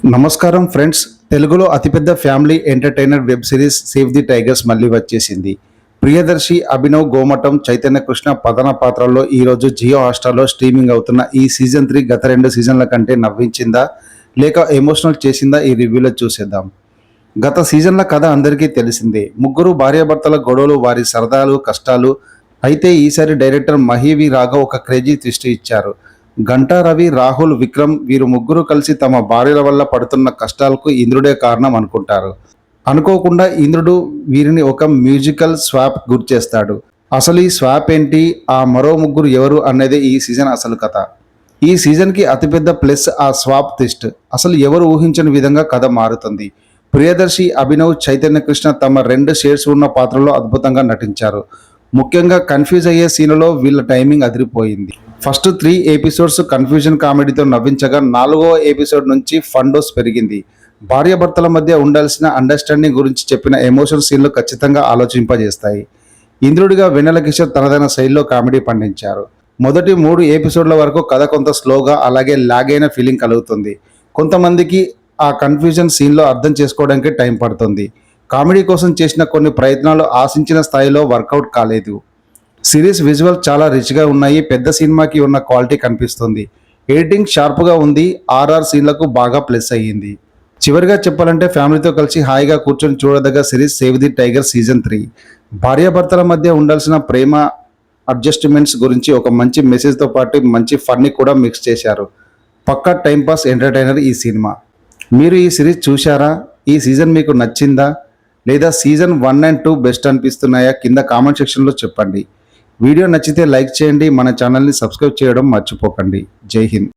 నమస్కారం ఫ్రెండ్స్. తెలుగులో అతిపెద్ద family entertainer web series save the tigers మళ్ళీ వచ్చేసింది. ప్రియదర్శి, అభినవ్ గోమటం, చైతన్య కృష్ణ ప్రధాన పాత్రల్లో ఈరోజు జియో హాట్‌స్టార్‌లో స్ట్రీమింగ్ అవుతున్న ఈ సీజన్ 3 గత 2 సీజన్ల కంటే నవ్వించిందా లేక ఎమోషనల్ చేసిందా ఈ రివ్యూలో చూసేద్దాం. గత సీజన్ల కథ అందరికీ తెలిసిందే. ముగ్గురు భార్యాభర్తల గొడవలు, వారి సరదాలు, కష్టాలు. అయితే ఈసారి డైరెక్టర్ మహి రాఘవ్ ఒక క్రేజీ ట్విస్ట్ ఇచ్చారు. గంటా రవి, రాహుల్, విక్రమ్ వీరు ముగ్గురు కలిసి తమ భార్యల వల్ల పడుతున్న కష్టాలకు ఇంద్రుడే కారణం అనుకుంటారు. అనుకోకుండా ఇంద్రుడు వీరిని ఒక మ్యూజికల్ స్వాప్ గుర్చేస్తాడు. అసలు ఈ స్వాప్ ఏంటి, ఆ మరో ముగ్గురు ఎవరు అనేది ఈ సీజన్ అసలు కథ. ఈ సీజన్కి అతిపెద్ద ప్లస్ ఆ స్వాప్ ట్విస్ట్. అసలు ఎవరు ఊహించని విధంగా కథ మారుతుంది. ప్రియదర్శి, అభినవ్, చైతన్య కృష్ణ తమ 2 షేడ్స్ ఉన్న పాత్రలో అద్భుతంగా నటించారు. ముఖ్యంగా కన్ఫ్యూజ్ అయ్యే సీన్లలో వీళ్ళ టైమింగ్ అదిరిపోయింది. ఫస్ట్ 3 ఎపిసోడ్స్ కన్ఫ్యూజన్ కామెడీతో నవ్వించగా 4వ ఎపిసోడ్ నుంచి ఫన్ డోస్ పెరిగింది. భార్యాభర్తల మధ్య ఉండాల్సిన అండర్స్టాండింగ్ గురించి చెప్పిన ఎమోషన్ సీన్లు ఖచ్చితంగా ఆలోచింపజేస్తాయి. ఇంద్రుడిగా వెన్నెల కిషోర్ తనదైన శైలిలో కామెడీ పండించారు. మొదటి 3 ఎపిసోడ్ల వరకు కథ కొంత స్లోగా, అలాగే లాగ్ అయిన ఫీలింగ్ కలుగుతుంది. కొంతమందికి ఆ కన్ఫ్యూజన్ సీన్లో అర్థం చేసుకోవడానికి టైం పడుతుంది. కామెడీ కోసం చేసిన కొన్ని ప్రయత్నాలు ఆశించిన స్థాయిలో వర్కౌట్ కాలేదు. సిరీస్ విజువల్ చాలా రిచ్గా ఉన్నాయి. పెద్ద సినిమాకి ఉన్న క్వాలిటీ కనిపిస్తుంది. ఎడిటింగ్ షార్ప్గా ఉంది. ఆర్ఆర్ సీన్లకు బాగా ప్లస్ అయ్యింది. చివరిగా చెప్పాలంటే ఫ్యామిలీతో కలిసి హాయిగా కూర్చొని చూడదగ్గ series save the tiger season 3. భార్యాభర్తల మధ్య ఉండాల్సిన ప్రేమ, అడ్జస్ట్మెంట్స్ గురించి ఒక మంచి మెసేజ్తో పాటు మంచి ఫన్ని కూడా మిక్స్ చేశారు. పక్కా టైంపాస్ ఎంటర్టైనర్ ఈ సినిమా. మీరు ఈ సిరీస్ చూశారా? ఈ సీజన్ మీకు నచ్చిందా లేదా సీజన్ 1 and 2 బెస్ట్ అనిపిస్తున్నాయా? కింద కామెంట్ సెక్షన్లో చెప్పండి. వీడియో నచ్చితే లైక్ చేయండి. మన ఛానల్ని సబ్స్క్రైబ్ చేయడం మర్చిపోకండి. జై హింద్.